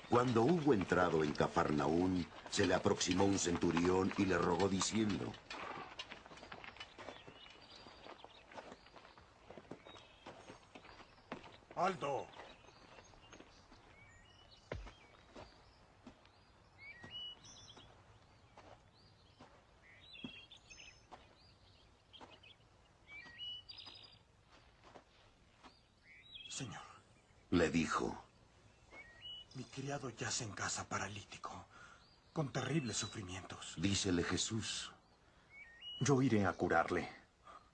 Cuando hubo entrado en Cafarnaún, se le aproximó un centurión y le rogó diciendo: ¡Alto! Señor, le dijo: mi criado yace en casa paralítico, con terribles sufrimientos. Dícele Jesús: yo iré a curarle,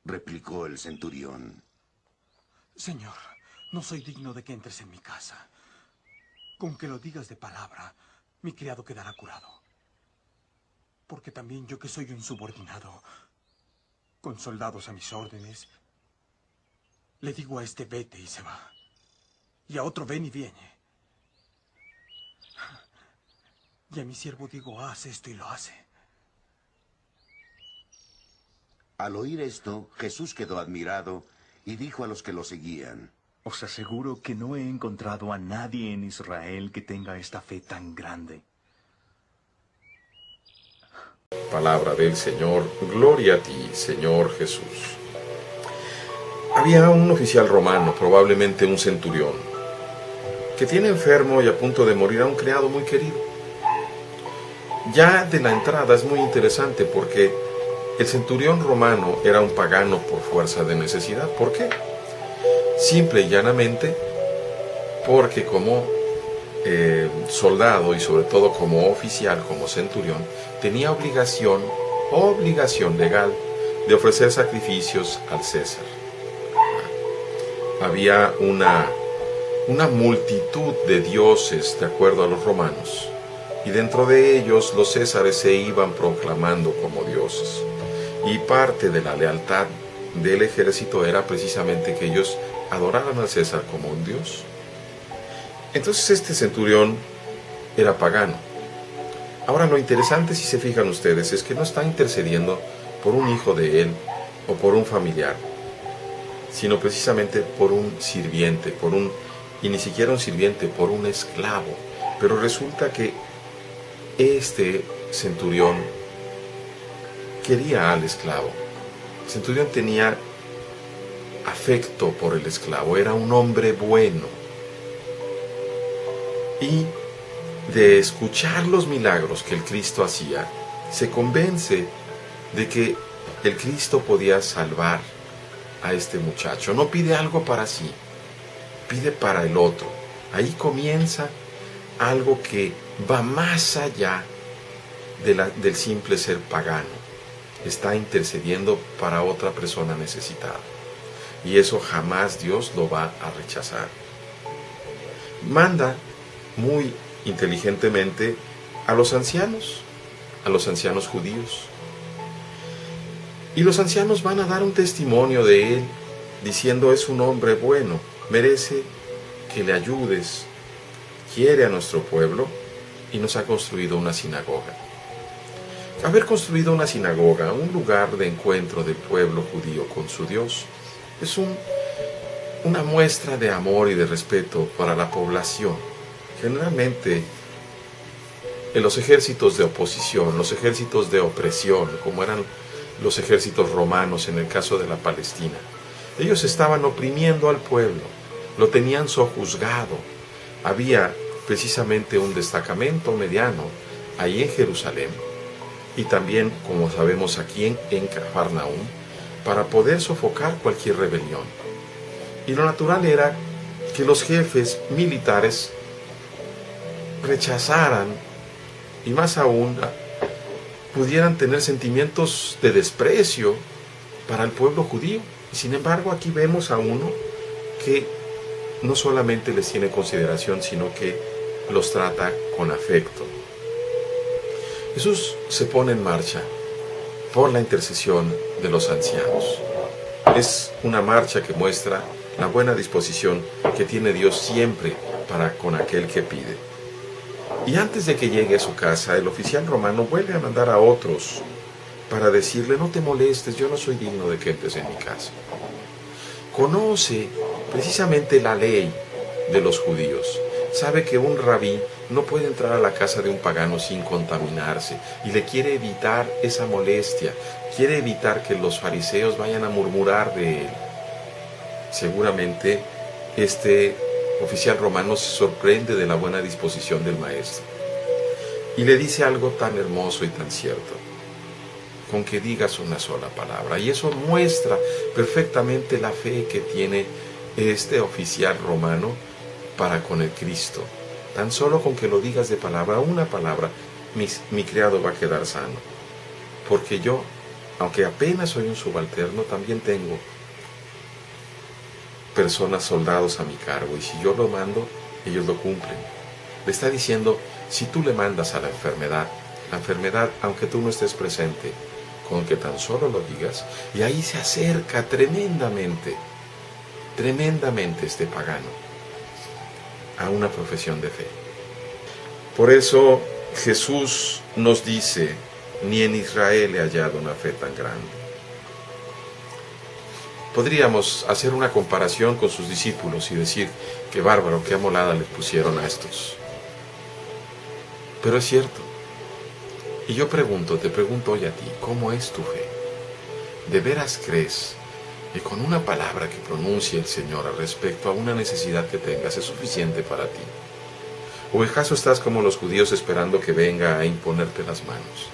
replicó el centurión. Señor, no soy digno de que entres en mi casa. Con que lo digas de palabra, mi criado quedará curado. Porque también yo, que soy un subordinado, con soldados a mis órdenes, le digo a este: vete, y se va. Y a otro: ven, y viene. Y a mi siervo digo: haz esto, y lo hace. Al oír esto, Jesús quedó admirado y dijo a los que lo seguían: os aseguro que no he encontrado a nadie en Israel que tenga esta fe tan grande. Palabra del Señor. Gloria a ti, Señor Jesús. Había un oficial romano, probablemente un centurión, que tiene enfermo y a punto de morir a un criado muy querido. Ya de la entrada es muy interesante porque el centurión romano era un pagano por fuerza de necesidad. ¿Por qué? Simple y llanamente porque como soldado y sobre todo como oficial, como centurión, tenía obligación legal de ofrecer sacrificios al César. Había una multitud de dioses de acuerdo a los romanos, y dentro de ellos los césares se iban proclamando como dioses, y parte de la lealtad del ejército era precisamente que ellos adoraran al César como un dios. Entonces este centurión era pagano. Ahora lo interesante, si se fijan ustedes, es que no está intercediendo por un hijo de él o por un familiar, sino precisamente por un sirviente, y ni siquiera un sirviente, por un esclavo. Pero resulta que este centurión quería al esclavo. El centurión tenía afecto por el esclavo, era un hombre bueno. Y de escuchar los milagros que el Cristo hacía, se convence de que el Cristo podía salvar a este muchacho. No pide algo para sí, pide para el otro. Ahí comienza algo que va más allá del simple ser pagano. Está intercediendo para otra persona necesitada. Y eso jamás Dios lo va a rechazar. Manda muy inteligentemente a los ancianos judíos. Y los ancianos van a dar un testimonio de él, diciendo: es un hombre bueno, merece que le ayudes, quiere a nuestro pueblo y nos ha construido una sinagoga. Haber construido una sinagoga, un lugar de encuentro del pueblo judío con su Dios, es una muestra de amor y de respeto para la población. Generalmente, en los ejércitos de oposición, los ejércitos de opresión, como eran los ejércitos romanos en el caso de la Palestina, ellos estaban oprimiendo al pueblo, lo tenían sojuzgado. Había precisamente un destacamento mediano ahí en Jerusalén, y también, como sabemos, aquí en Cafarnaún, para poder sofocar cualquier rebelión. Y lo natural era que los jefes militares rechazaran, y más aún pudieran tener sentimientos de desprecio para el pueblo judío. Y sin embargo, aquí vemos a uno que no solamente les tiene consideración, sino que los trata con afecto. Jesús se pone en marcha por la intercesión de los ancianos. Es una marcha que muestra la buena disposición que tiene Dios siempre para con aquel que pide. Y antes de que llegue a su casa, el oficial romano vuelve a mandar a otros para decirle: no te molestes, yo no soy digno de que entres en mi casa. Conoce precisamente la ley de los judíos. Sabe que un rabí no puede entrar a la casa de un pagano sin contaminarse, y le quiere evitar esa molestia, quiere evitar que los fariseos vayan a murmurar de él. Seguramente este oficial romano se sorprende de la buena disposición del maestro y le dice algo tan hermoso y tan cierto: con que digas una sola palabra. Y eso muestra perfectamente la fe que tiene este oficial romano para con el Cristo. Tan solo con que lo digas de palabra, una palabra, mi criado va a quedar sano. Porque yo, aunque apenas soy un subalterno, también tengo personas, soldados a mi cargo, y si yo lo mando, ellos lo cumplen. Le está diciendo: si tú le mandas a la enfermedad, aunque tú no estés presente, con que tan solo lo digas, y ahí se acerca tremendamente este pagano a una profesión de fe. Por eso Jesús nos dice: ni en Israel he hallado una fe tan grande. Podríamos hacer una comparación con sus discípulos y decir: qué bárbaro, qué amolada les pusieron a estos. Pero es cierto. Y yo te pregunto hoy a ti: ¿cómo es tu fe? ¿De veras crees que con una palabra que pronuncie el Señor al respecto a una necesidad que tengas es suficiente para ti? ¿O acaso estás como los judíos esperando que venga a imponerte las manos?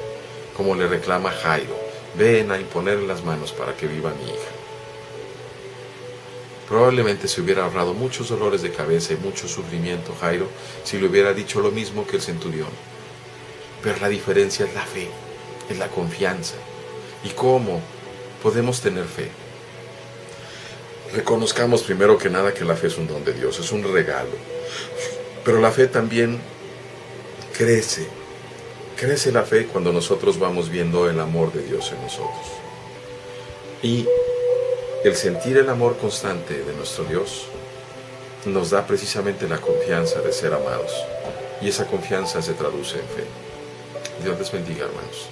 Como le reclama Jairo: ven a imponerle las manos para que viva mi hija. Probablemente se hubiera ahorrado muchos dolores de cabeza y mucho sufrimiento Jairo si le hubiera dicho lo mismo que el centurión. Pero la diferencia es la fe, es la confianza. ¿Y cómo podemos tener fe? Reconozcamos primero que nada que la fe es un don de Dios, es un regalo. Pero la fe también crece. Crece la fe cuando nosotros vamos viendo el amor de Dios en nosotros. Y el sentir el amor constante de nuestro Dios nos da precisamente la confianza de ser amados. Y esa confianza se traduce en fe. Dios les bendiga, hermanos.